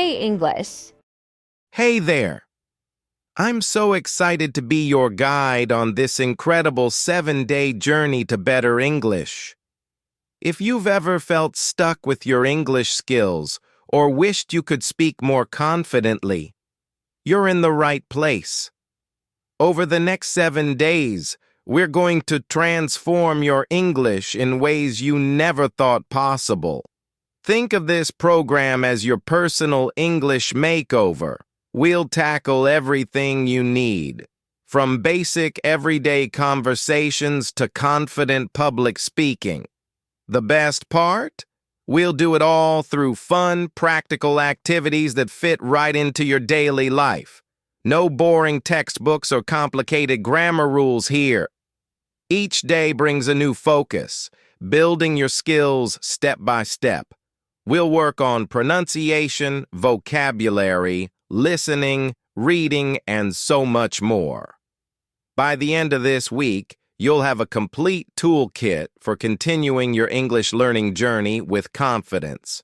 Everyday English. Hey there! I'm so excited to be your guide on this incredible 7-day journey to better English. If you've ever felt stuck with your English skills or wished you could speak more confidently, you're in the right place. Over the next 7 days, we're going to transform your English in ways you never thought possible. Think of this program as your personal English makeover. We'll tackle everything you need, from basic everyday conversations to confident public speaking. The best part? We'll do it all through fun, practical activities that fit right into your daily life. No boring textbooks or complicated grammar rules here. Each day brings a new focus, building your skills step by step. We'll work on pronunciation, vocabulary, listening, reading, and so much more. By the end of this week, you'll have a complete toolkit for continuing your English learning journey with confidence.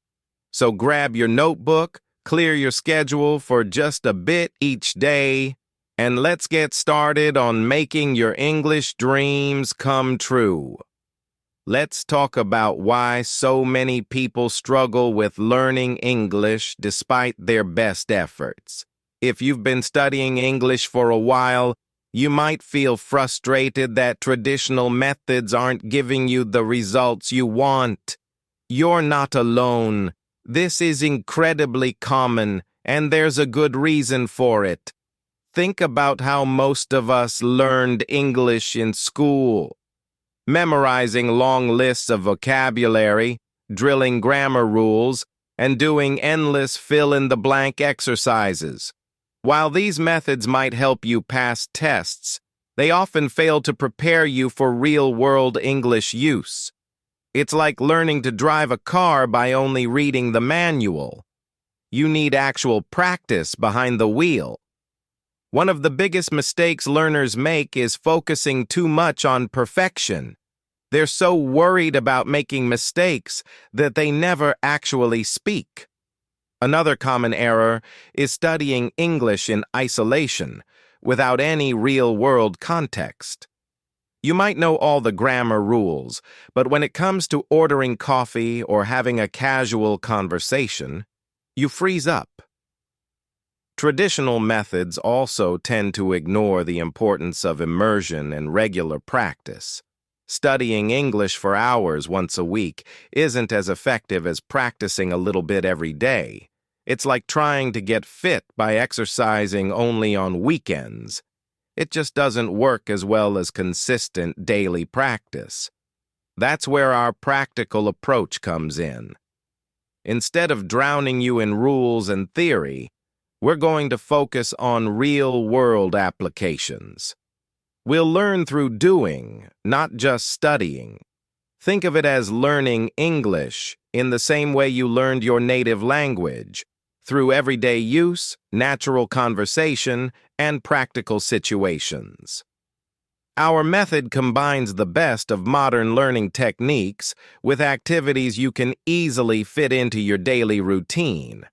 So grab your notebook, clear your schedule for just a bit each day, and let's get started on making your English dreams come true. Let's talk about why so many people struggle with learning English despite their best efforts. If you've been studying English for a while, you might feel frustrated that traditional methods aren't giving you the results you want. You're not alone. This is incredibly common, and there's a good reason for it. Think about how most of us learned English in school. Memorizing long lists of vocabulary, drilling grammar rules, and doing endless fill-in-the-blank exercises. While these methods might help you pass tests, they often fail to prepare you for real-world English use. It's like learning to drive a car by only reading the manual. You need actual practice behind the wheel. One of the biggest mistakes learners make is focusing too much on perfection. They're so worried about making mistakes that they never actually speak. Another common error is studying English in isolation, without any real-world context. You might know all the grammar rules, but when it comes to ordering coffee or having a casual conversation, you freeze up. Traditional methods also tend to ignore the importance of immersion and regular practice. Studying English for hours once a week isn't as effective as practicing a little bit every day. It's like trying to get fit by exercising only on weekends. It just doesn't work as well as consistent daily practice. That's where our practical approach comes in. Instead of drowning you in rules and theory, we're going to focus on real-world applications. We'll learn through doing, not just studying. Think of it as learning English in the same way you learned your native language, through everyday use, natural conversation, and practical situations. Our method combines the best of modern learning techniques with activities you can easily fit into your daily routine.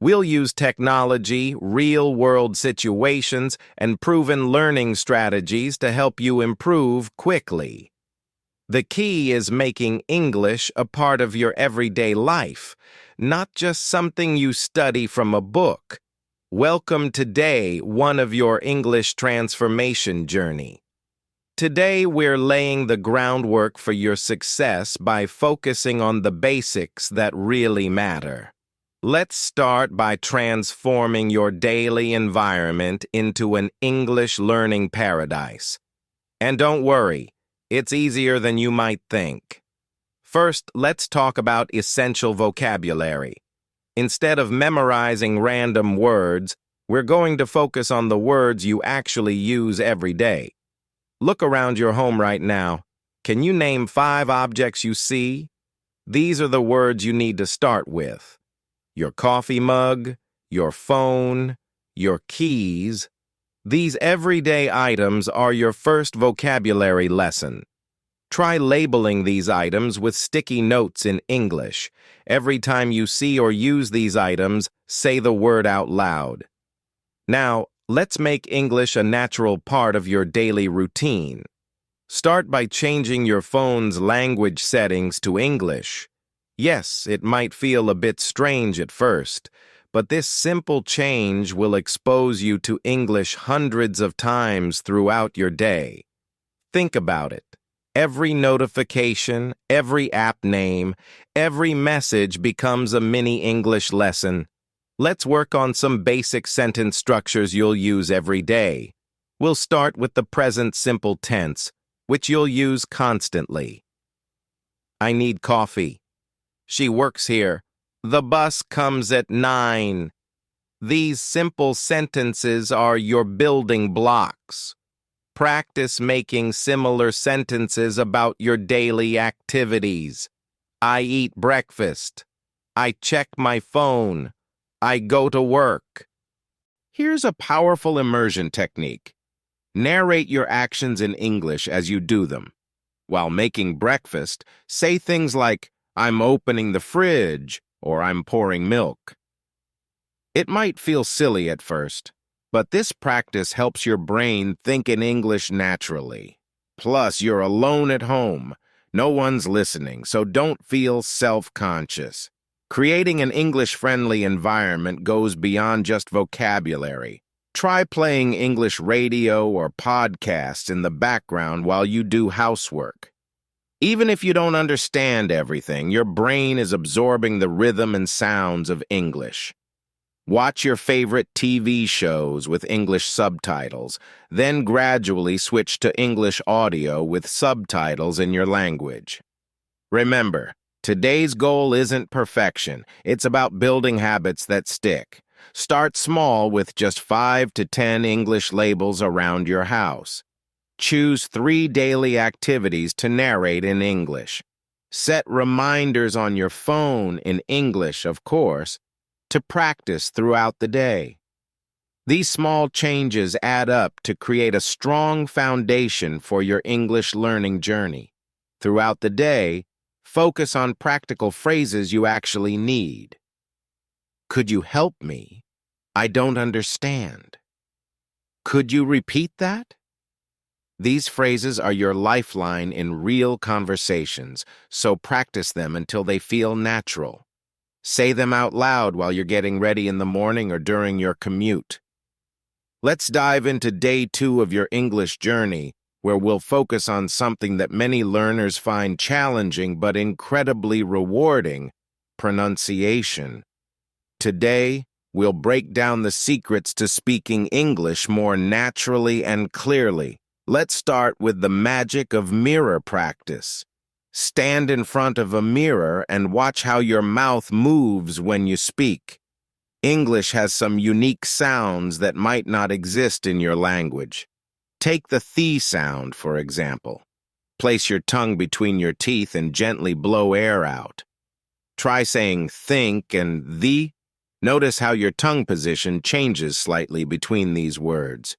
We'll use technology, real-world situations, and proven learning strategies to help you improve quickly. The key is making English a part of your everyday life, not just something you study from a book. Welcome to day one of your English transformation journey. Today, we're laying the groundwork for your success by focusing on the basics that really matter. Let's start by transforming your daily environment into an English learning paradise. And don't worry, it's easier than you might think. First, let's talk about essential vocabulary. Instead of memorizing random words, we're going to focus on the words you actually use every day. Look around your home right now. Can you name 5 objects you see? These are the words you need to start with. Your coffee mug, your phone, your keys. These everyday items are your first vocabulary lesson. Try labeling these items with sticky notes in English. Every time you see or use these items, Say the word out loud. Now, let's make English a natural part of your daily routine. Start by changing your phone's language settings to English. Yes, it might feel a bit strange at first, but this simple change will expose you to English hundreds of times throughout your day. Think about it. Every notification, every app name, every message becomes a mini English lesson. Let's work on some basic sentence structures you'll use every day. We'll start with the present simple tense, which you'll use constantly. I need coffee. She works here. The bus comes at 9. These simple sentences are your building blocks. Practice making similar sentences about your daily activities. I eat breakfast. I check my phone. I go to work. Here's a powerful immersion technique. Narrate your actions in English as you do them. While making breakfast, say things like, I'm opening the fridge, or I'm pouring milk. It might feel silly at first, but this practice helps your brain think in English naturally. Plus, you're alone at home. No one's listening, so don't feel self-conscious. Creating an English-friendly environment goes beyond just vocabulary. Try playing English radio or podcasts in the background while you do housework. Even if you don't understand everything, your brain is absorbing the rhythm and sounds of English. Watch your favorite TV shows with English subtitles, then gradually switch to English audio with subtitles in your language. Remember, today's goal isn't perfection. It's about building habits that stick. Start small with just 5 to 10 English labels around your house. Choose 3 daily activities to narrate in English. Set reminders on your phone in English, of course, to practice throughout the day. These small changes add up to create a strong foundation for your English learning journey. Throughout the day, focus on practical phrases you actually need. Could you help me? I don't understand. Could you repeat that? These phrases are your lifeline in real conversations, so practice them until they feel natural. Say them out loud while you're getting ready in the morning or during your commute. Let's dive into day 2 of your English journey, where we'll focus on something that many learners find challenging but incredibly rewarding: pronunciation. Today, we'll break down the secrets to speaking English more naturally and clearly. Let's start with the magic of mirror practice. Stand in front of a mirror and watch how your mouth moves when you speak. English has some unique sounds that might not exist in your language. Take the th sound, for example. Place your tongue between your teeth and gently blow air out. Try saying think and the. Notice how your tongue position changes slightly between these words.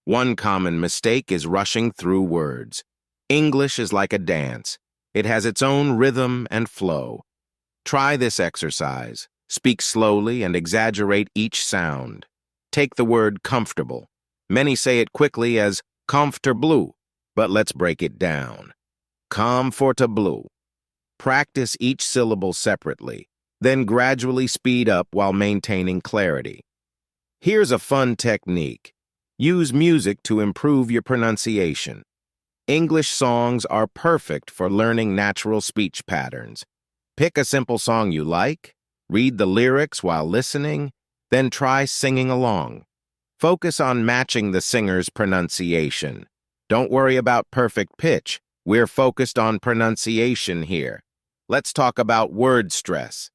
One common mistake is rushing through words. English is like a dance. It has its own rhythm and flow. Try this exercise. Speak slowly and exaggerate each sound. Take the word comfortable. Many say it quickly as comfortable, but let's break it down. Comfortable. Practice each syllable separately, then gradually speed up while maintaining clarity. Here's a fun technique. Use music to improve your pronunciation. English songs are perfect for learning natural speech patterns. Pick a simple song you like, read the lyrics while listening, then try singing along. Focus on matching the singer's pronunciation. Don't worry about perfect pitch. We're focused on pronunciation here. Let's talk about word stress.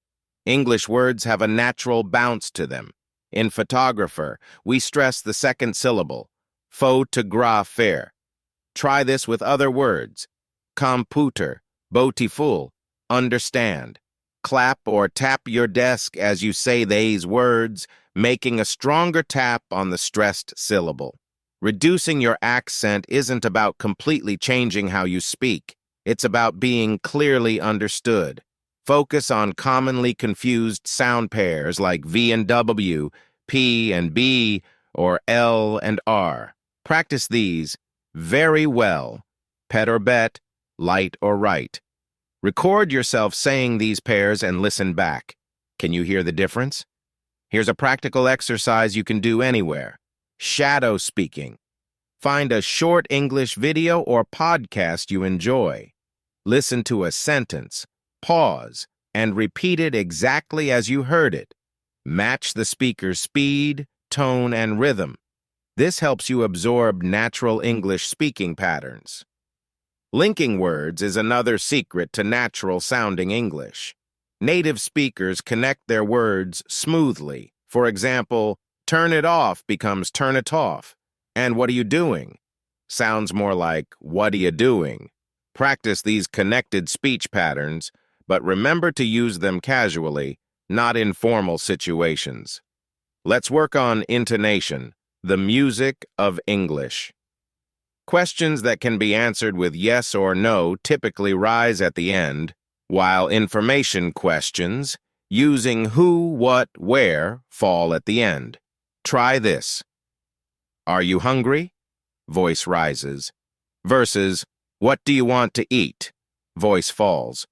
English words have a natural bounce to them. In photographer, we stress the second syllable, photographer. Try this with other words. Computer, beautiful, understand. Clap or tap your desk as you say these words, making a stronger tap on the stressed syllable. Reducing your accent isn't about completely changing how you speak. It's about being clearly understood. Focus on commonly confused sound pairs like V and W, P and B, or L and R. Practice these very well. Pet or bet, light or right. Record yourself saying these pairs and listen back. Can you hear the difference? Here's a practical exercise you can do anywhere. Shadow speaking. Find a short English video or podcast you enjoy. Listen to a sentence, pause, and repeat it exactly as you heard it. Match the speaker's speed, tone, and rhythm. This helps you absorb natural English speaking patterns. Linking words is another secret to natural-sounding English. Native speakers connect their words smoothly. For example, turn it off becomes turn it off. And what are you doing? Sounds more like what are you doing? Practice these connected speech patterns, but remember to use them casually, not in formal situations. Let's work on intonation, the music of English. Questions that can be answered with yes or no typically rise at the end, while information questions, using who, what, where, fall at the end. Try this. Are you hungry? Voice rises. Versus, what do you want to eat? Voice falls.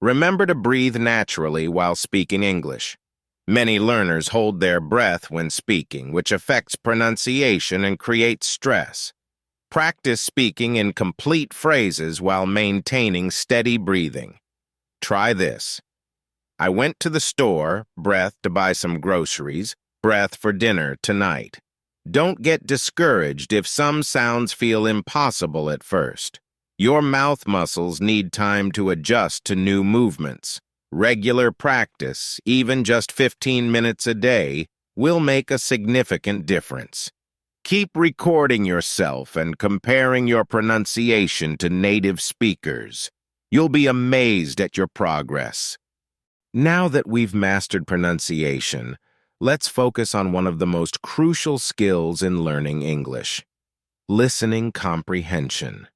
Remember to breathe naturally while speaking English. Many learners hold their breath when speaking, which affects pronunciation and creates stress. Practice speaking in complete phrases while maintaining steady breathing. Try this. I went to the store, breath, to buy some groceries, breath for dinner tonight. Don't get discouraged if some sounds feel impossible at first. Your mouth muscles need time to adjust to new movements. Regular practice, even just 15 minutes a day, will make a significant difference. Keep recording yourself and comparing your pronunciation to native speakers. You'll be amazed at your progress. Now that we've mastered pronunciation, let's focus on one of the most crucial skills in learning English: listening comprehension.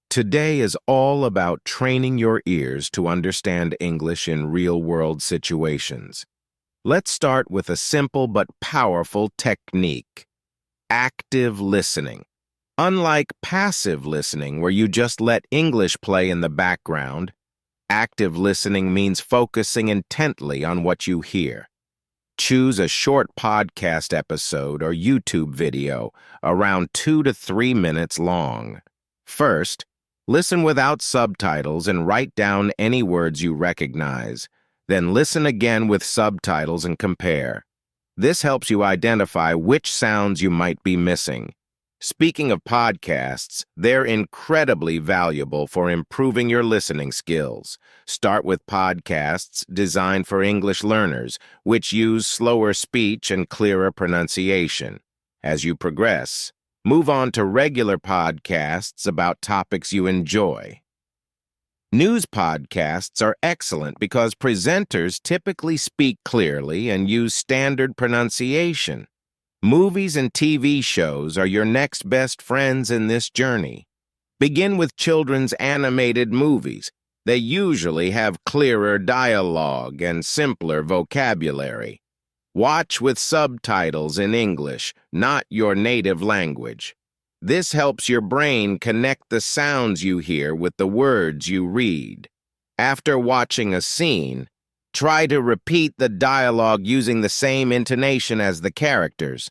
Today is all about training your ears to understand English in real-world situations. Let's start with a simple but powerful technique: active listening. Unlike passive listening, where you just let English play in the background, active listening means focusing intently on what you hear. Choose a short podcast episode or YouTube video, around 2 to 3 minutes long. First, listen without subtitles and write down any words you recognize. Then listen again with subtitles and compare. This helps you identify which sounds you might be missing. Speaking of podcasts, they're incredibly valuable for improving your listening skills. Start with podcasts designed for English learners, which use slower speech and clearer pronunciation. As you progress, move on to regular podcasts about topics you enjoy. News podcasts are excellent because presenters typically speak clearly and use standard pronunciation. Movies and TV shows are your next best friends in this journey. Begin with children's animated movies. They usually have clearer dialogue and simpler vocabulary. Watch with subtitles in English, not your native language. This helps your brain connect the sounds you hear with the words you read. After watching a scene, try to repeat the dialogue using the same intonation as the characters.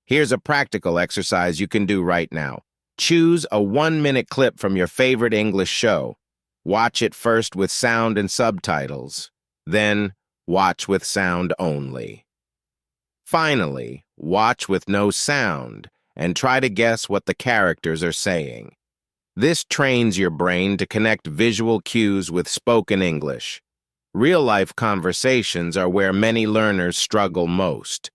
Here's a practical exercise you can do right now. Choose a 1-minute clip from your favorite English show. Watch it first with sound and subtitles. Then, watch with sound only. Finally, watch with no sound and try to guess what the characters are saying. This trains your brain to connect visual cues with spoken English. Real-life conversations are where many learners struggle most.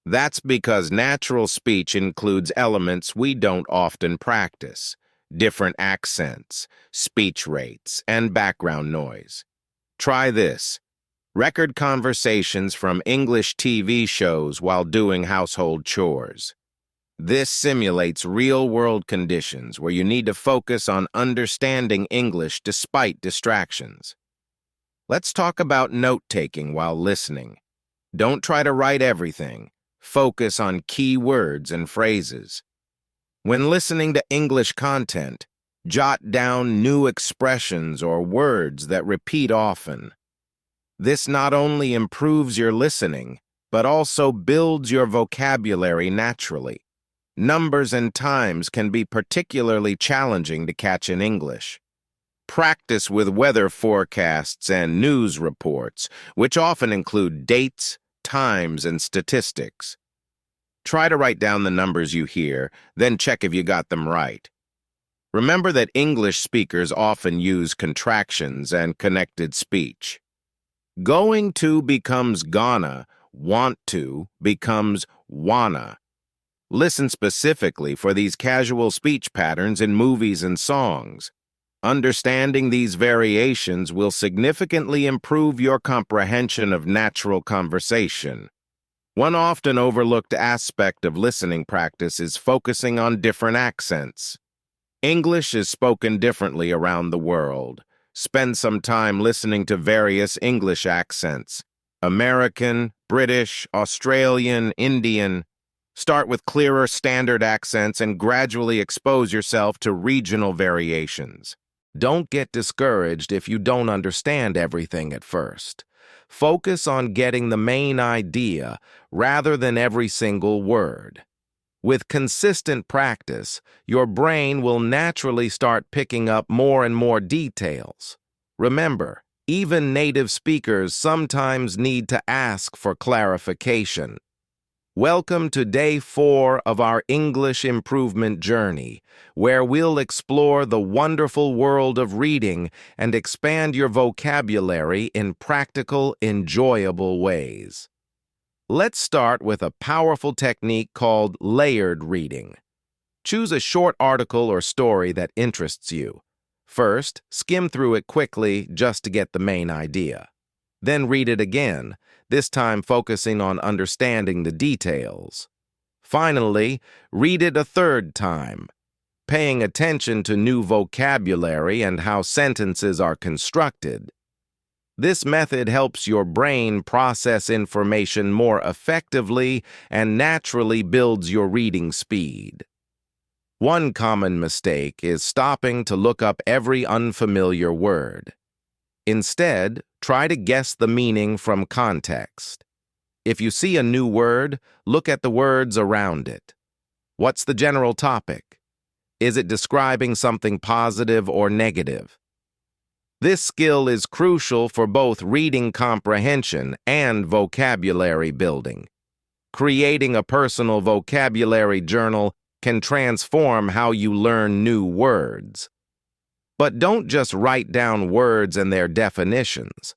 That's because natural speech includes elements we don't often practice: different accents, speech rates, and background noise. Try this. Record conversations from English TV shows while doing household chores. This simulates real-world conditions where you need to focus on understanding English despite distractions. Let's talk about note-taking while listening. Don't try to write everything. Focus on key words and phrases. When listening to English content, jot down new expressions or words that repeat often. This not only improves your listening, but also builds your vocabulary naturally. Numbers and times can be particularly challenging to catch in English. Practice with weather forecasts and news reports, which often include dates, times, and statistics. Try to write down the numbers you hear, then check if you got them right. Remember that English speakers often use contractions and connected speech. Going to becomes gonna, want to becomes wanna. Listen specifically for these casual speech patterns in movies and songs. Understanding these variations will significantly improve your comprehension of natural conversation. One often overlooked aspect of listening practice is focusing on different accents. English is spoken differently around the world. Spend some time listening to various English accents: American, British, Australian, Indian. Start with clearer standard accents and gradually expose yourself to regional variations. Don't get discouraged if you don't understand everything at first. Focus on getting the main idea rather than every single word. With consistent practice, your brain will naturally start picking up more and more details. Remember, even native speakers sometimes need to ask for clarification. Welcome to Day 4 of our English improvement journey, where we'll explore the wonderful world of reading and expand your vocabulary in practical, enjoyable ways. Let's start with a powerful technique called layered reading. Choose a short article or story that interests you. First, skim through it quickly just to get the main idea. Then read it again, this time focusing on understanding the details. Finally, read it a third time, paying attention to new vocabulary and how sentences are constructed. This method helps your brain process information more effectively and naturally builds your reading speed. One common mistake is stopping to look up every unfamiliar word. Instead, try to guess the meaning from context. If you see a new word, look at the words around it. What's the general topic? Is it describing something positive or negative? This skill is crucial for both reading comprehension and vocabulary building. Creating a personal vocabulary journal can transform how you learn new words. But don't just write down words and their definitions.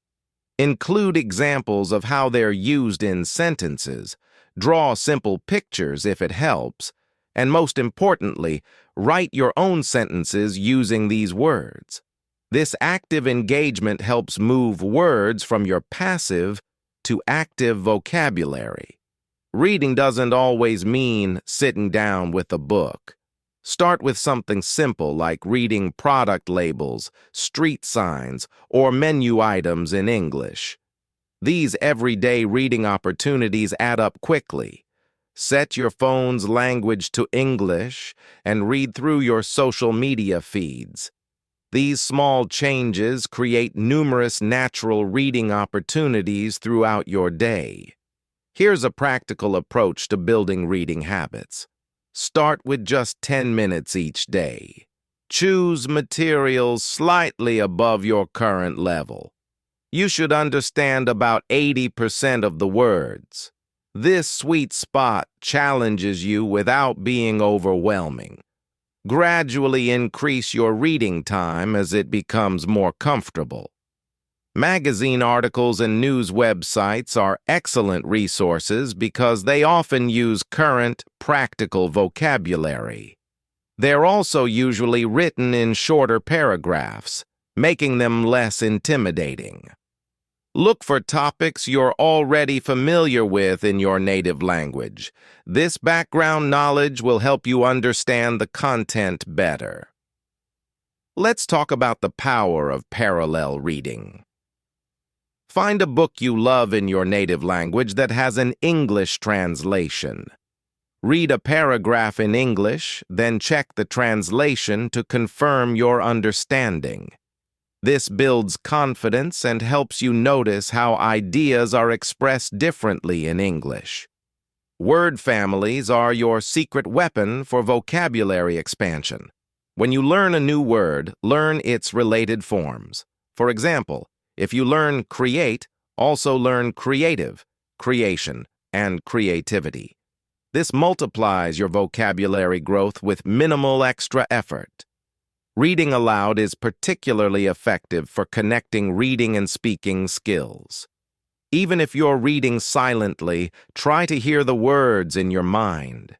Include examples of how they're used in sentences, draw simple pictures if it helps, and most importantly, write your own sentences using these words. This active engagement helps move words from your passive to active vocabulary. Reading doesn't always mean sitting down with a book. Start with something simple like reading product labels, street signs, or menu items in English. These everyday reading opportunities add up quickly. Set your phone's language to English and read through your social media feeds. These small changes create numerous natural reading opportunities throughout your day. Here's a practical approach to building reading habits. Start with just 10 minutes each day. Choose materials slightly above your current level. You should understand about 80% of the words. This sweet spot challenges you without being overwhelming. Gradually increase your reading time as it becomes more comfortable. Magazine articles and news websites are excellent resources because they often use current, practical vocabulary. They're also usually written in shorter paragraphs, making them less intimidating. Look for topics you're already familiar with in your native language. This background knowledge will help you understand the content better. Let's talk about the power of parallel reading. Find a book you love in your native language that has an English translation. Read a paragraph in English, then check the translation to confirm your understanding. This builds confidence and helps you notice how ideas are expressed differently in English. Word families are your secret weapon for vocabulary expansion. When you learn a new word, learn its related forms. For example, if you learn create, also learn creative, creation, and creativity. This multiplies your vocabulary growth with minimal extra effort. Reading aloud is particularly effective for connecting reading and speaking skills. Even if you're reading silently, try to hear the words in your mind.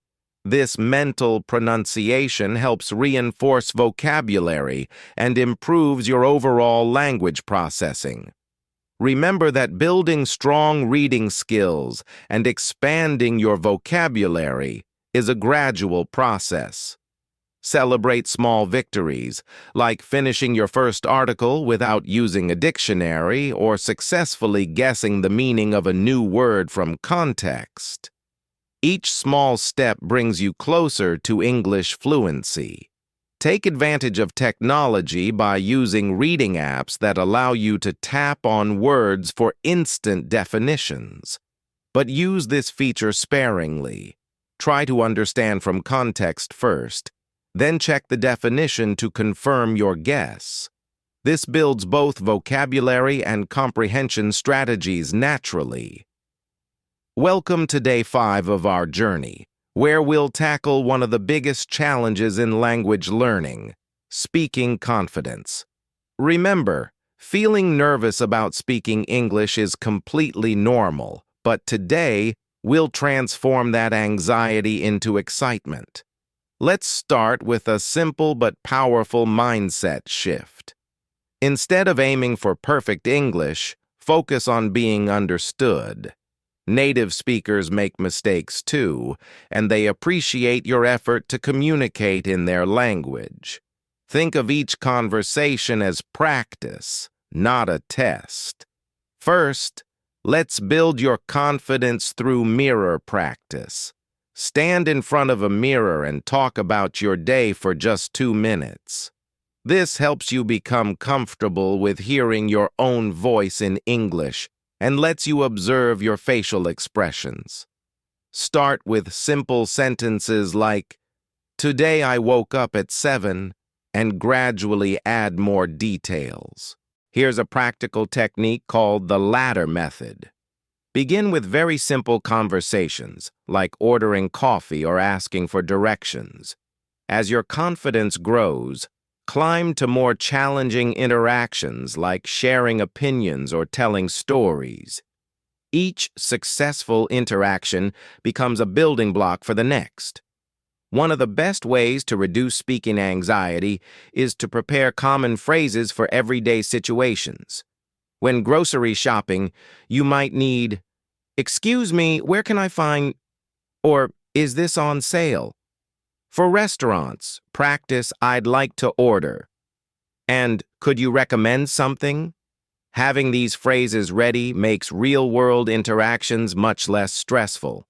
This mental pronunciation helps reinforce vocabulary and improves your overall language processing. Remember that building strong reading skills and expanding your vocabulary is a gradual process. Celebrate small victories, like finishing your first article without using a dictionary or successfully guessing the meaning of a new word from context. Each small step brings you closer to English fluency. Take advantage of technology by using reading apps that allow you to tap on words for instant definitions. But use this feature sparingly. Try to understand from context first, then check the definition to confirm your guess. This builds both vocabulary and comprehension strategies naturally. Welcome to day 5 of our journey, where we'll tackle one of the biggest challenges in language learning, speaking confidence. Remember, feeling nervous about speaking English is completely normal, but today, we'll transform that anxiety into excitement. Let's start with a simple but powerful mindset shift. Instead of aiming for perfect English, focus on being understood. Native speakers make mistakes too, and they appreciate your effort to communicate in their language. Think of each conversation as practice, not a test. First, let's build your confidence through mirror practice. Stand in front of a mirror and talk about your day for just 2 minutes. This helps you become comfortable with hearing your own voice in English and lets you observe your facial expressions. Start with simple sentences like, "Today I woke up at 7," and gradually add more details. Here's a practical technique called the ladder method. Begin with very simple conversations, like ordering coffee or asking for directions. As your confidence grows, climb to more challenging interactions like sharing opinions or telling stories. Each successful interaction becomes a building block for the next. One of the best ways to reduce speaking anxiety is to prepare common phrases for everyday situations. When grocery shopping, you might need, "Excuse me, where can I find," or "Is this on sale?" For restaurants, practice "I'd like to order" and "Could you recommend something?" Having these phrases ready makes real-world interactions much less stressful.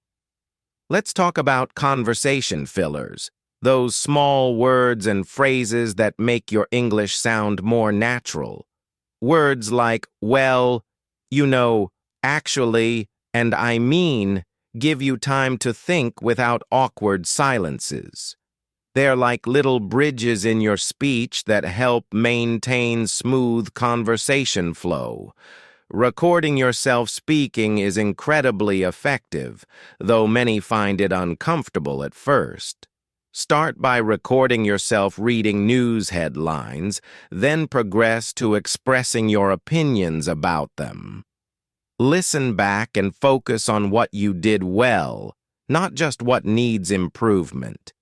Let's talk about conversation fillers, those small words and phrases that make your English sound more natural. Words like "well," "you know," "actually," and "I mean" give you time to think without awkward silences. They're like little bridges in your speech that help maintain smooth conversation flow. Recording yourself speaking is incredibly effective, though many find it uncomfortable at first. Start by recording yourself reading news headlines, then progress to expressing your opinions about them. Listen back and focus on what you did well, not just what needs improvement.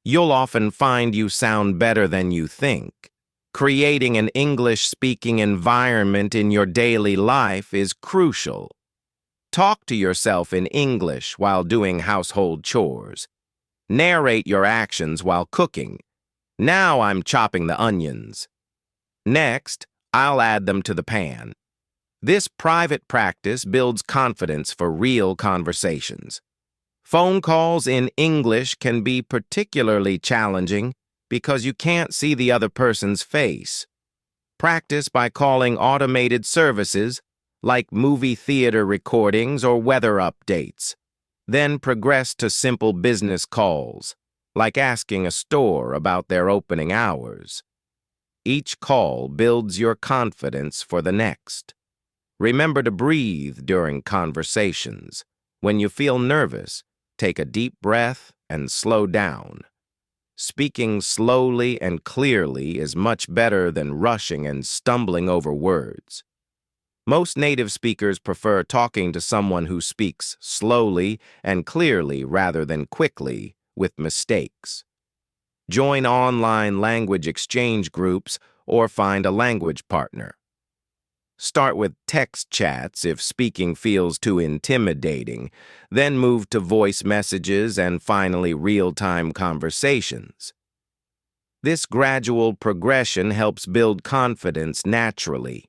You'll often find you sound better than you think. Creating an English-speaking environment in your daily life is crucial. Talk to yourself in English while doing household chores. Narrate your actions while cooking. "Now I'm chopping the onions." Next, I'll add them to the pan. This private practice builds confidence for real conversations. Phone calls in English can be particularly challenging because you can't see the other person's face. Practice by calling automated services like movie theater recordings or weather updates. Then progress to simple business calls, like asking a store about their opening hours. Each call builds your confidence for the next. Remember to breathe during conversations. When you feel nervous, take a deep breath and slow down. Speaking slowly and clearly is much better than rushing and stumbling over words. Most native speakers prefer talking to someone who speaks slowly and clearly rather than quickly with mistakes. Join online language exchange groups or find a language partner. Start with text chats if speaking feels too intimidating, then move to voice messages and finally real-time conversations. This gradual progression helps build confidence naturally.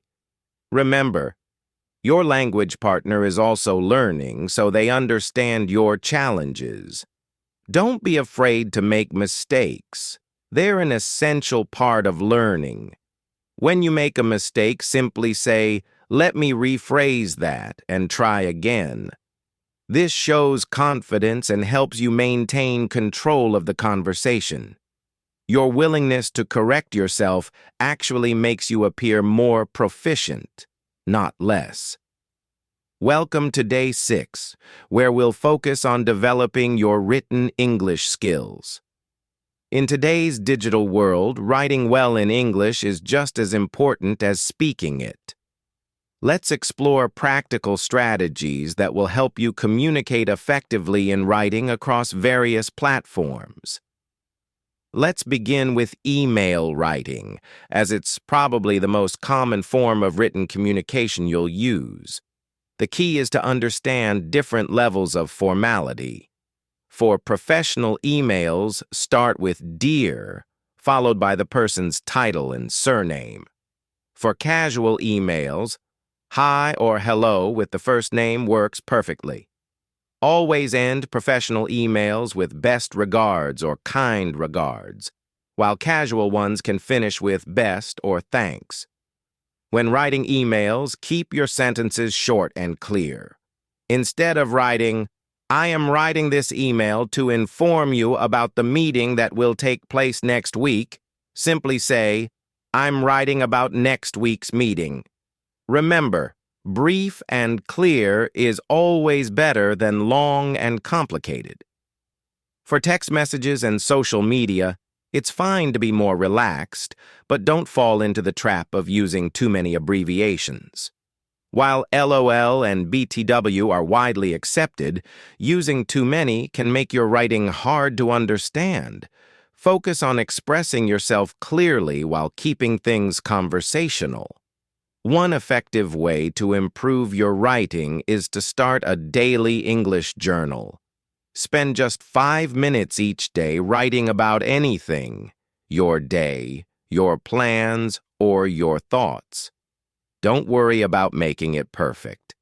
Remember, your language partner is also learning, so they understand your challenges. Don't be afraid to make mistakes. They're an essential part of learning. When you make a mistake, simply say, "Let me rephrase that," and try again. This shows confidence and helps you maintain control of the conversation. Your willingness to correct yourself actually makes you appear more proficient, not less. Welcome to Day 6, where we'll focus on developing your written English skills. In today's digital world, writing well in English is just as important as speaking it. Let's explore practical strategies that will help you communicate effectively in writing across various platforms. Let's begin with email writing, as it's probably the most common form of written communication you'll use. The key is to understand different levels of formality. For professional emails, start with "Dear," followed by the person's title and surname. For casual emails, "Hi" or "Hello" with the first name works perfectly. Always end professional emails with "Best regards" or "Kind regards," while casual ones can finish with "Best" or "Thanks." When writing emails, keep your sentences short and clear. Instead of writing, "I am writing this email to inform you about the meeting that will take place next week," simply say, "I'm writing about next week's meeting." Remember, brief and clear is always better than long and complicated. For text messages and social media, it's fine to be more relaxed, but don't fall into the trap of using too many abbreviations. While LOL and BTW are widely accepted, using too many can make your writing hard to understand. Focus on expressing yourself clearly while keeping things conversational. One effective way to improve your writing is to start a daily English journal. Spend just 5 minutes each day writing about anything: your day, your plans, or your thoughts. Don't worry about making it perfect.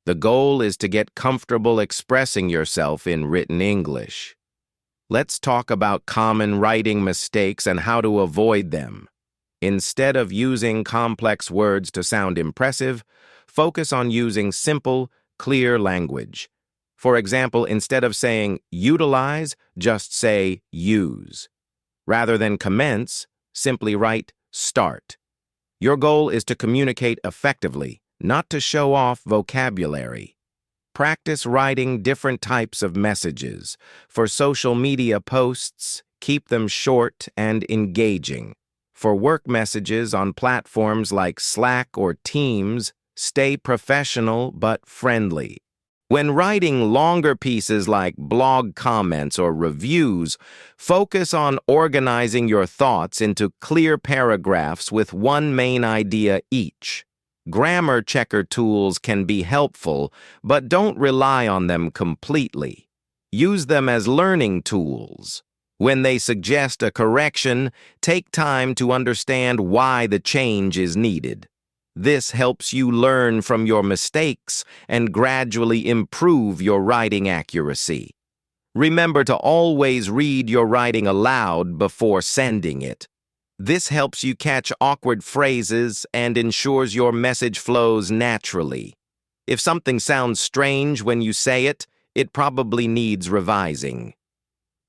The goal is to get comfortable expressing yourself in written English. Let's talk about common writing mistakes and how to avoid them. Instead of using complex words to sound impressive, focus on using simple, clear language. For example, instead of saying "utilize," just say "use." Rather than "commence," simply write "start." Your goal is to communicate effectively, not to show off vocabulary. Practice writing different types of messages. For social media posts, keep them short and engaging. For work messages on platforms like Slack or Teams, stay professional but friendly. When writing longer pieces like blog comments or reviews, focus on organizing your thoughts into clear paragraphs with one main idea each. Grammar checker tools can be helpful, but don't rely on them completely. Use them as learning tools. When they suggest a correction, take time to understand why the change is needed. This helps you learn from your mistakes and gradually improve your writing accuracy. Remember to always read your writing aloud before sending it. This helps you catch awkward phrases and ensures your message flows naturally. If something sounds strange when you say it, it probably needs revising.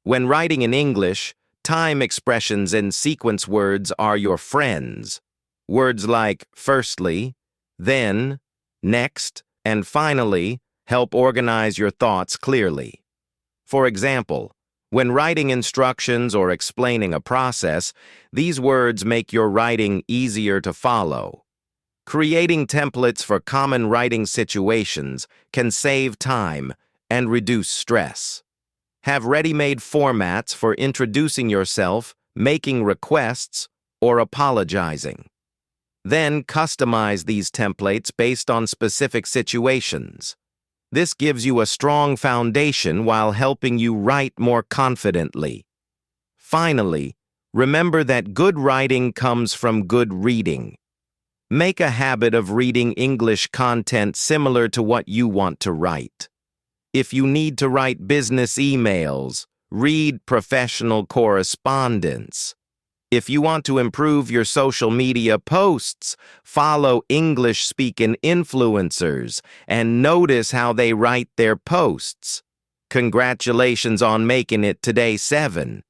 When writing in English, time expressions and sequence words are your friends. Words like firstly, then, next, and finally help organize your thoughts clearly. For example, when writing instructions or explaining a process, these words make your writing easier to follow. Creating templates for common writing situations can save time and reduce stress. Have ready-made formats for introducing yourself, making requests, or apologizing. Then customize these templates based on specific situations. This gives you a strong foundation while helping you write more confidently. Finally, remember that good writing comes from good reading. Make a habit of reading English content similar to what you want to write. If you need to write business emails, read professional correspondence. If you want to improve your social media posts, follow English-speaking influencers and notice how they write their posts. Congratulations on making it to day 7.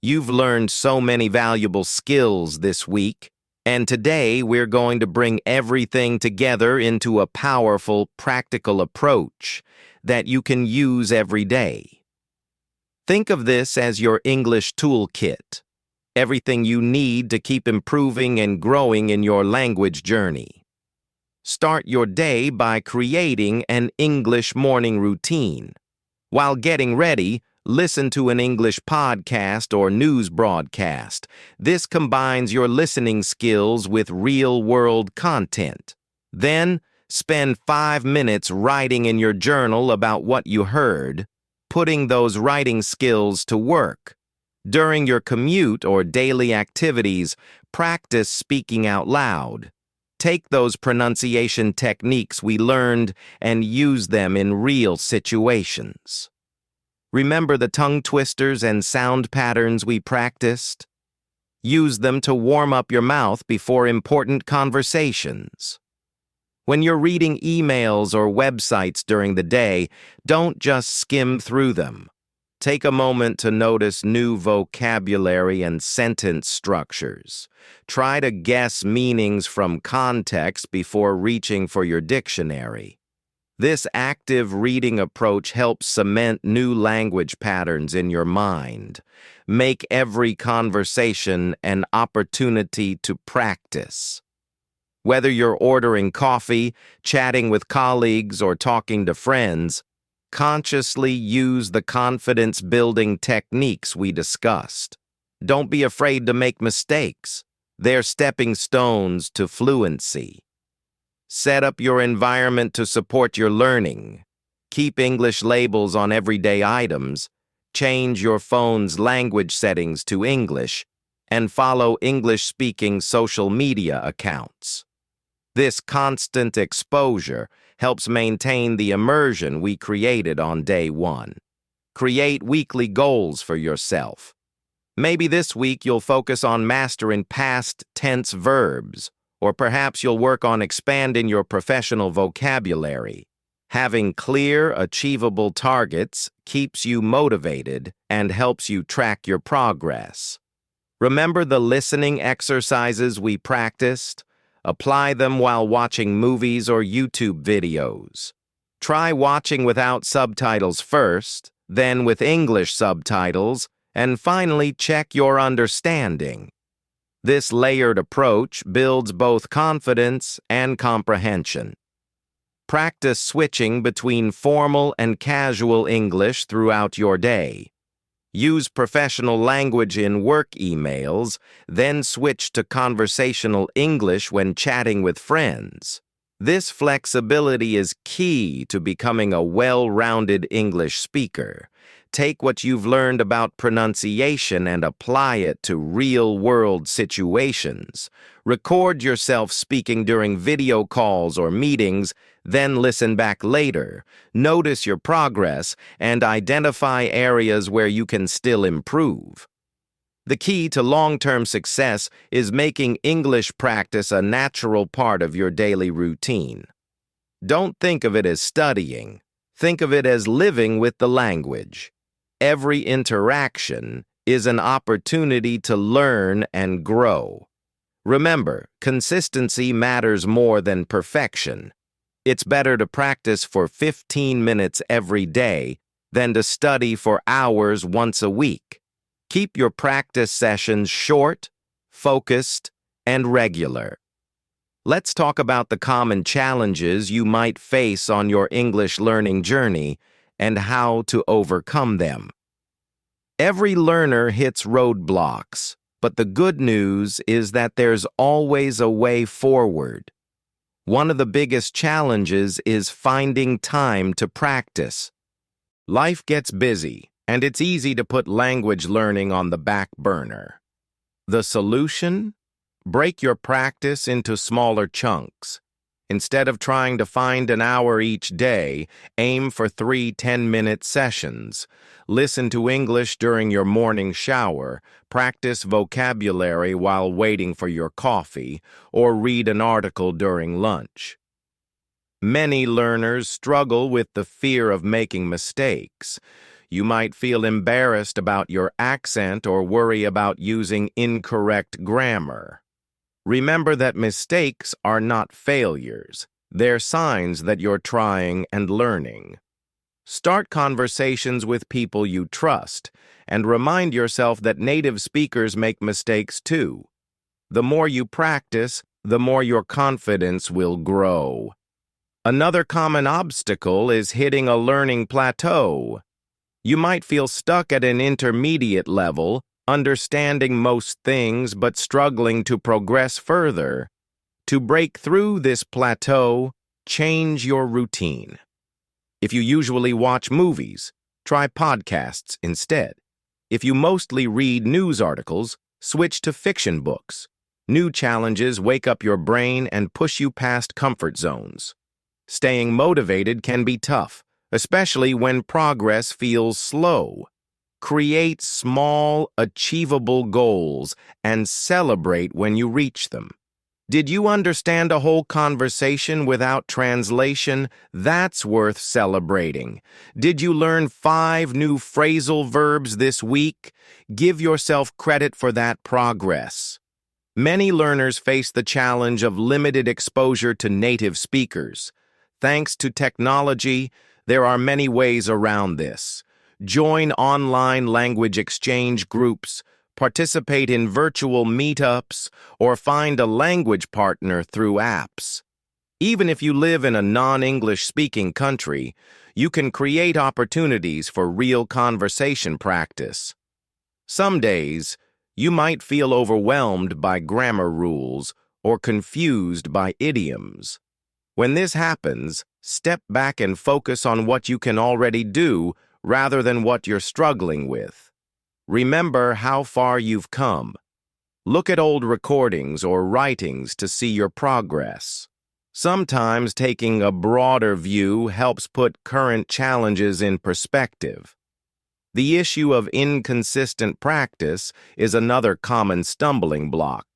You've learned so many valuable skills this week, and today we're going to bring everything together into a powerful, practical approach that you can use every day. Think of this as your English toolkit. Everything you need to keep improving and growing in your language journey. Start your day by creating an English morning routine. While getting ready, listen to an English podcast or news broadcast. This combines your listening skills with real-world content. Then, spend 5 minutes writing in your journal about what you heard, putting those writing skills to work. During your commute or daily activities, practice speaking out loud. Take those pronunciation techniques we learned and use them in real situations. Remember the tongue twisters and sound patterns we practiced? Use them to warm up your mouth before important conversations. When you're reading emails or websites during the day, don't just skim through them. Take a moment to notice new vocabulary and sentence structures. Try to guess meanings from context before reaching for your dictionary. This active reading approach helps cement new language patterns in your mind. Make every conversation an opportunity to practice. Whether you're ordering coffee, chatting with colleagues, or talking to friends, consciously use the confidence-building techniques we discussed. Don't be afraid to make mistakes. They're stepping stones to fluency. Set up your environment to support your learning. Keep English labels on everyday items. Change your phone's language settings to English, and follow English-speaking social media accounts. This constant exposure helps maintain the immersion we created on day 1. Create weekly goals for yourself. Maybe this week you'll focus on mastering past tense verbs, or perhaps you'll work on expanding your professional vocabulary. Having clear, achievable targets keeps you motivated and helps you track your progress. Remember the listening exercises we practiced? Apply them while watching movies or YouTube videos. Try watching without subtitles first, then with English subtitles, and finally check your understanding. This layered approach builds both confidence and comprehension. Practice switching between formal and casual English throughout your day. Use professional language in work emails, then switch to conversational English when chatting with friends. This flexibility is key to becoming a well-rounded English speaker. Take what you've learned about pronunciation and apply it to real-world situations. Record yourself speaking during video calls or meetings, then listen back later. Notice your progress and identify areas where you can still improve. The key to long-term success is making English practice a natural part of your daily routine. Don't think of it as studying. Think of it as living with the language. Every interaction is an opportunity to learn and grow. Remember, consistency matters more than perfection. It's better to practice for 15 minutes every day than to study for hours once a week. Keep your practice sessions short, focused, and regular. Let's talk about the common challenges you might face on your English learning journey and how to overcome them. Every learner hits roadblocks, but the good news is that there's always a way forward. One of the biggest challenges is finding time to practice. Life gets busy, and it's easy to put language learning on the back burner. The solution? Break your practice into smaller chunks. Instead of trying to find an hour each day, aim for 3 10-minute sessions. Listen to English during your morning shower, practice vocabulary while waiting for your coffee, or read an article during lunch. Many learners struggle with the fear of making mistakes. You might feel embarrassed about your accent or worry about using incorrect grammar. Remember that mistakes are not failures. They're signs that you're trying and learning. Start conversations with people you trust, and remind yourself that native speakers make mistakes too. The more you practice, the more your confidence will grow. Another common obstacle is hitting a learning plateau. You might feel stuck at an intermediate level, understanding most things but struggling to progress further. To break through this plateau, change your routine. If you usually watch movies, try podcasts instead. If you mostly read news articles, switch to fiction books. New challenges wake up your brain and push you past comfort zones. Staying motivated can be tough, especially when progress feels slow. Create small, achievable goals and celebrate when you reach them. Did you understand a whole conversation without translation? That's worth celebrating. Did you learn 5 new phrasal verbs this week? Give yourself credit for that progress. Many learners face the challenge of limited exposure to native speakers. Thanks to technology, there are many ways around this. Join online language exchange groups, participate in virtual meetups, or find a language partner through apps. Even if you live in a non-English speaking country, you can create opportunities for real conversation practice. Some days, you might feel overwhelmed by grammar rules or confused by idioms. When this happens, step back and focus on what you can already do rather than what you're struggling with. Remember how far you've come. Look at old recordings or writings to see your progress. Sometimes taking a broader view helps put current challenges in perspective. The issue of inconsistent practice is another common stumbling block.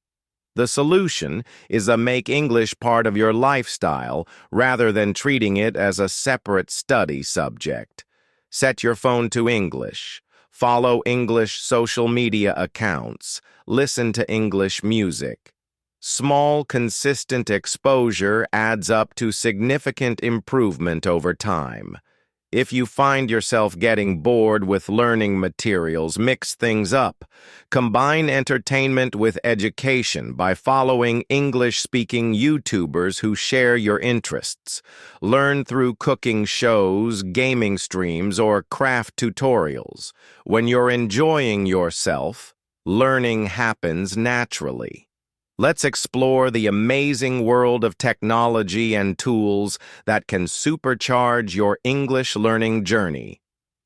The solution is to make English part of your lifestyle rather than treating it as a separate study subject. Set your phone to English. Follow English social media accounts. Listen to English music. Small, consistent exposure adds up to significant improvement over time. If you find yourself getting bored with learning materials, mix things up. Combine entertainment with education by following English-speaking YouTubers who share your interests. Learn through cooking shows, gaming streams, or craft tutorials. When you're enjoying yourself, learning happens naturally. Let's explore the amazing world of technology and tools that can supercharge your English learning journey.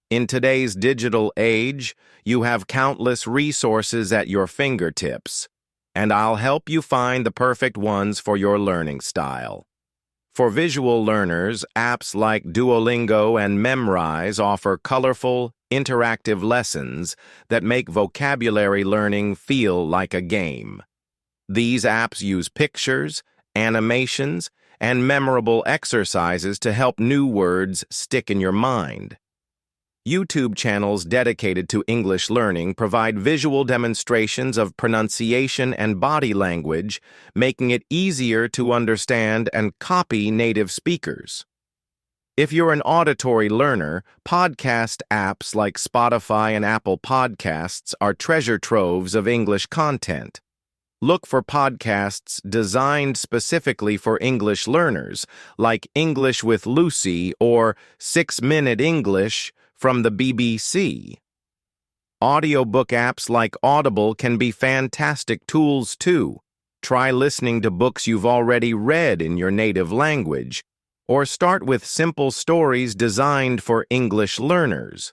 In today's digital age, you have countless resources at your fingertips, and I'll help you find the perfect ones for your learning style. For visual learners, apps like Duolingo and Memrise offer colorful, interactive lessons that make vocabulary learning feel like a game. These apps use pictures, animations, and memorable exercises to help new words stick in your mind. YouTube channels dedicated to English learning provide visual demonstrations of pronunciation and body language, making it easier to understand and copy native speakers. If you're an auditory learner, podcast apps like Spotify and Apple Podcasts are treasure troves of English content. Look for podcasts designed specifically for English learners, like English with Lucy or 6-Minute English from the BBC. Audiobook apps like Audible can be fantastic tools too. Try listening to books you've already read in your native language, or start with simple stories designed for English learners.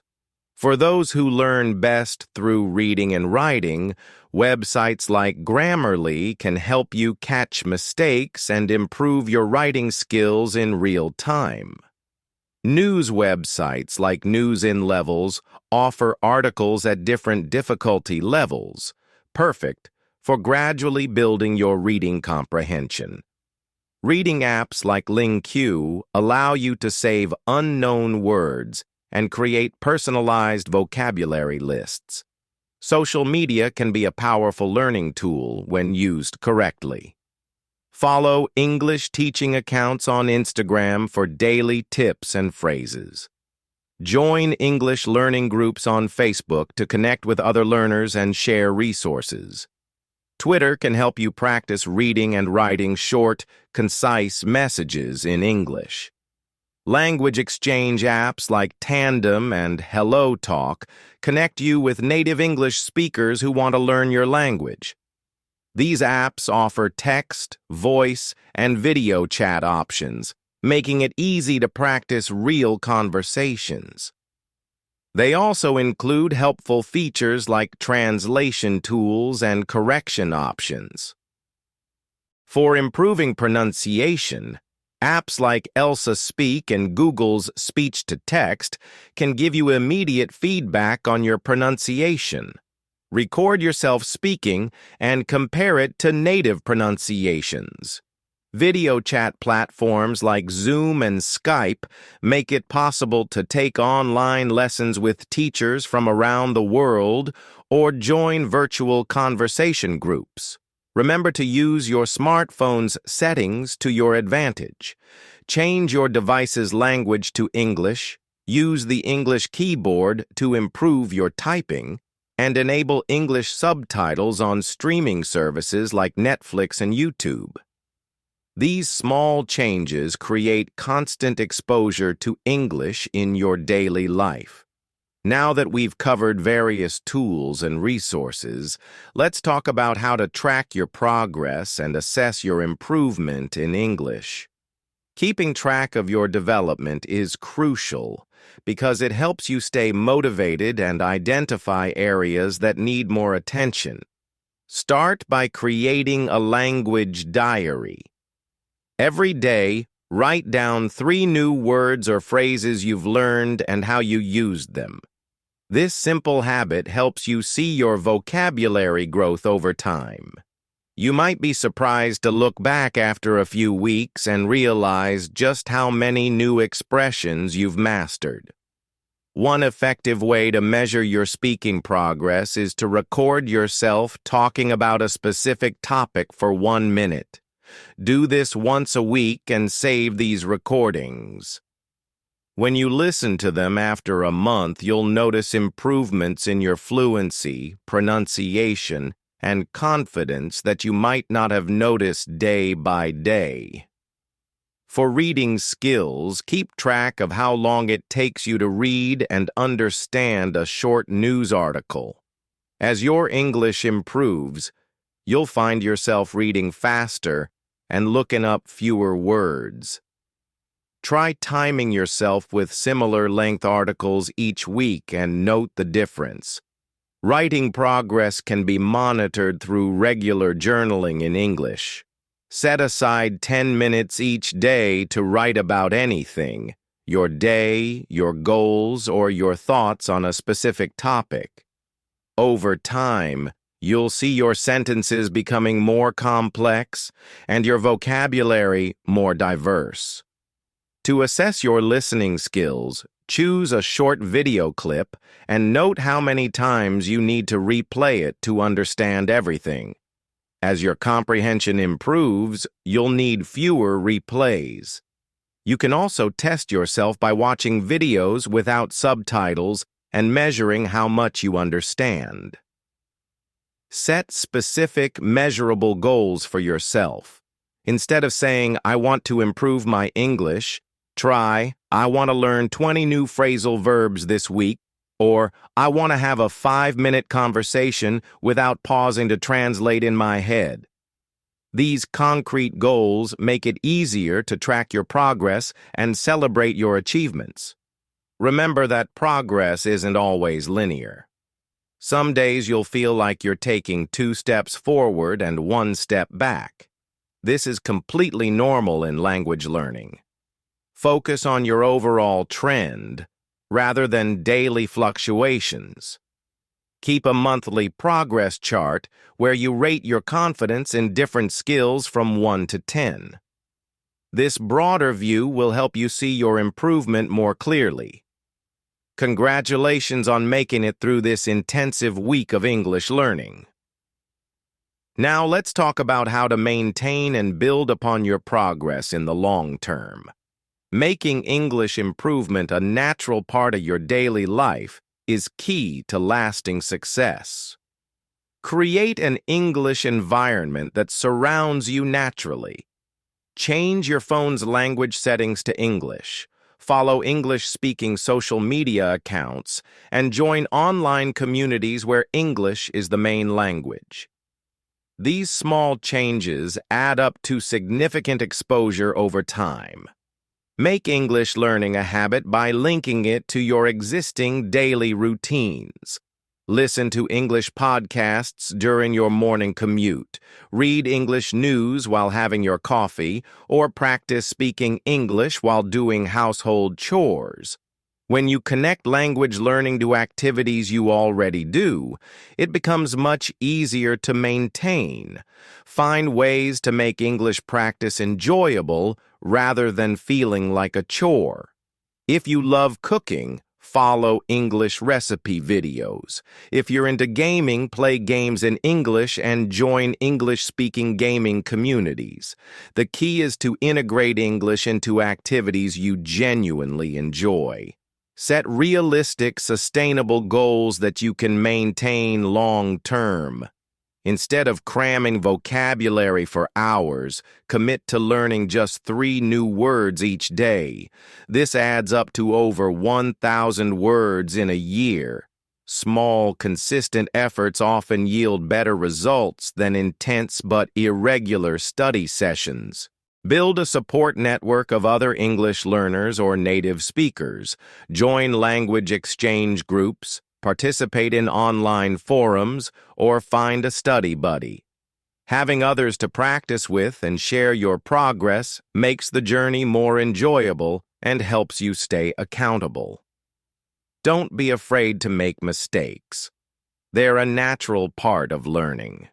For those who learn best through reading and writing, websites like Grammarly can help you catch mistakes and improve your writing skills in real time. News websites like News in Levels offer articles at different difficulty levels, perfect for gradually building your reading comprehension. Reading apps like LingQ allow you to save unknown words and create personalized vocabulary lists. Social media can be a powerful learning tool when used correctly. Follow English teaching accounts on Instagram for daily tips and phrases. Join English learning groups on Facebook to connect with other learners and share resources. Twitter can help you practice reading and writing short, concise messages in English. Language exchange apps like Tandem and Hello Talk connect you with native English speakers who want to learn your language. These apps offer text, voice, and video chat options, making it easy to practice real conversations. They also include helpful features like translation tools and correction options. For improving pronunciation, apps like Elsa Speak and Google's Speech-to-Text can give you immediate feedback on your pronunciation. Record yourself speaking and compare it to native pronunciations. Video chat platforms like Zoom and Skype make it possible to take online lessons with teachers from around the world or join virtual conversation groups. Remember to use your smartphone's settings to your advantage. Change your device's language to English, use the English keyboard to improve your typing, and enable English subtitles on streaming services like Netflix and YouTube. These small changes create constant exposure to English in your daily life. Now that we've covered various tools and resources, let's talk about how to track your progress and assess your improvement in English. Keeping track of your development is crucial because it helps you stay motivated and identify areas that need more attention. Start by creating a language diary. Every day, write down 3 new words or phrases you've learned and how you used them. This simple habit helps you see your vocabulary growth over time. You might be surprised to look back after a few weeks and realize just how many new expressions you've mastered. One effective way to measure your speaking progress is to record yourself talking about a specific topic for 1 minute. Do this once a week and save these recordings. When you listen to them after a month, you'll notice improvements in your fluency, pronunciation, and confidence that you might not have noticed day by day. For reading skills, keep track of how long it takes you to read and understand a short news article. As your English improves, you'll find yourself reading faster and looking up fewer words. Try timing yourself with similar length articles each week and note the difference. Writing progress can be monitored through regular journaling in English. Set aside 10 minutes each day to write about anything, your day, your goals, or your thoughts on a specific topic. Over time, you'll see your sentences becoming more complex and your vocabulary more diverse. To assess your listening skills, choose a short video clip and note how many times you need to replay it to understand everything. As your comprehension improves, you'll need fewer replays. You can also test yourself by watching videos without subtitles and measuring how much you understand. Set specific, measurable goals for yourself. Instead of saying, "I want to improve my English," try, "I want to learn 20 new phrasal verbs this week," or "I want to have a 5-minute conversation without pausing to translate in my head." These concrete goals make it easier to track your progress and celebrate your achievements. Remember that progress isn't always linear. Some days you'll feel like you're taking 2 steps forward and 1 step back. This is completely normal in language learning. Focus on your overall trend rather than daily fluctuations. Keep a monthly progress chart where you rate your confidence in different skills from 1 to 10. This broader view will help you see your improvement more clearly. Congratulations on making it through this intensive week of English learning. Now let's talk about how to maintain and build upon your progress in the long term. Making English improvement a natural part of your daily life is key to lasting success. Create an English environment that surrounds you naturally. Change your phone's language settings to English, follow English-speaking social media accounts, and join online communities where English is the main language. These small changes add up to significant exposure over time. Make English learning a habit by linking it to your existing daily routines. Listen to English podcasts during your morning commute, read English news while having your coffee, or practice speaking English while doing household chores. When you connect language learning to activities you already do, it becomes much easier to maintain. Find ways to make English practice enjoyable rather than feeling like a chore. If you love cooking, follow English recipe videos. If you're into gaming, play games in English and join English-speaking gaming communities. The key is to integrate English into activities you genuinely enjoy. Set realistic, sustainable goals that you can maintain long-term. Instead of cramming vocabulary for hours, commit to learning just 3 new words each day. This adds up to over 1,000 words in a year. Small, consistent efforts often yield better results than intense but irregular study sessions. Build a support network of other English learners or native speakers. Join language exchange groups, participate in online forums, or find a study buddy. Having others to practice with and share your progress makes the journey more enjoyable and helps you stay accountable. Don't be afraid to make mistakes. They're a natural part of learning.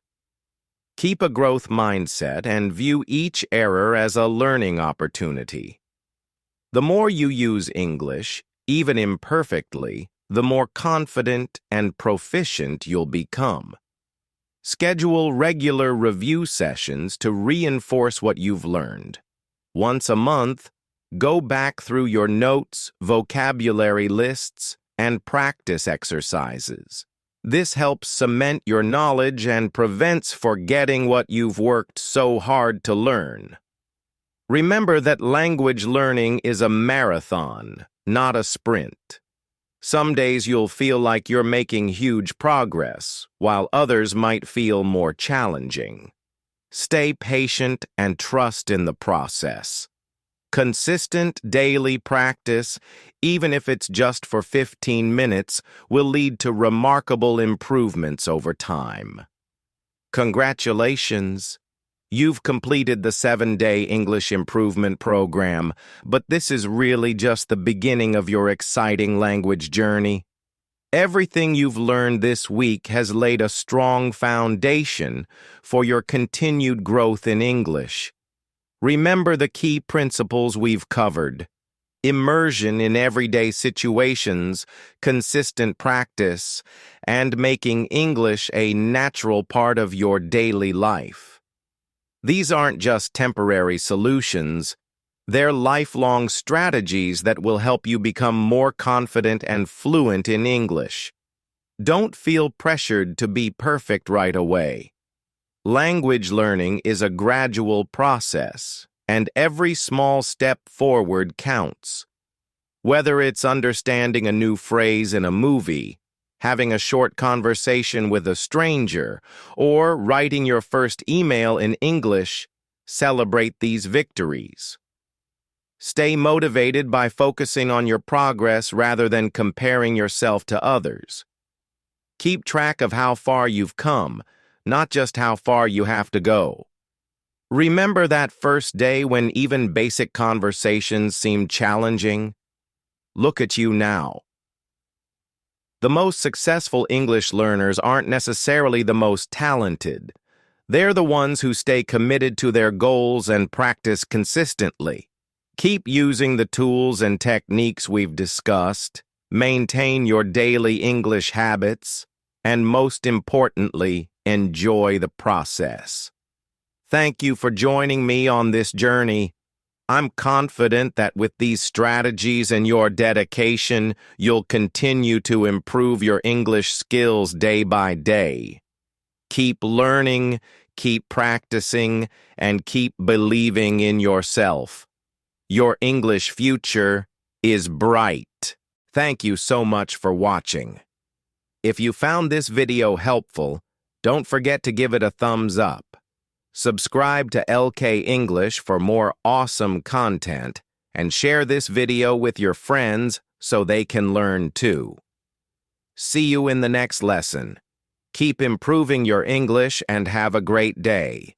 Keep a growth mindset and view each error as a learning opportunity. The more you use English, even imperfectly, the more confident and proficient you'll become. Schedule regular review sessions to reinforce what you've learned. Once a month, go back through your notes, vocabulary lists, and practice exercises. This helps cement your knowledge and prevents forgetting what you've worked so hard to learn. Remember that language learning is a marathon, not a sprint. Some days you'll feel like you're making huge progress, while others might feel more challenging. Stay patient and trust in the process. Consistent daily practice, even if it's just for 15 minutes, will lead to remarkable improvements over time. Congratulations! You've completed the 7-day English Improvement Program, but this is really just the beginning of your exciting language journey. Everything you've learned this week has laid a strong foundation for your continued growth in English. Remember the key principles we've covered: immersion in everyday situations, consistent practice, and making English a natural part of your daily life. These aren't just temporary solutions. They're lifelong strategies that will help you become more confident and fluent in English. Don't feel pressured to be perfect right away. Language learning is a gradual process, and every small step forward counts. Whether it's understanding a new phrase in a movie, having a short conversation with a stranger, or writing your first email in English, celebrate these victories. Stay motivated by focusing on your progress rather than comparing yourself to others. Keep track of how far you've come, not just how far you have to go. Remember that first day when even basic conversations seemed challenging? Look at you now. The most successful English learners aren't necessarily the most talented. They're the ones who stay committed to their goals and practice consistently. Keep using the tools and techniques we've discussed, maintain your daily English habits, and most importantly, enjoy the process. Thank you for joining me on this journey. I'm confident that with these strategies and your dedication, you'll continue to improve your English skills day by day. Keep learning, keep practicing, and keep believing in yourself. Your English future is bright. Thank you so much for watching. If you found this video helpful, don't forget to give it a thumbs up. Subscribe to LK English for more awesome content, and share this video with your friends so they can learn too. See you in the next lesson. Keep improving your English and have a great day.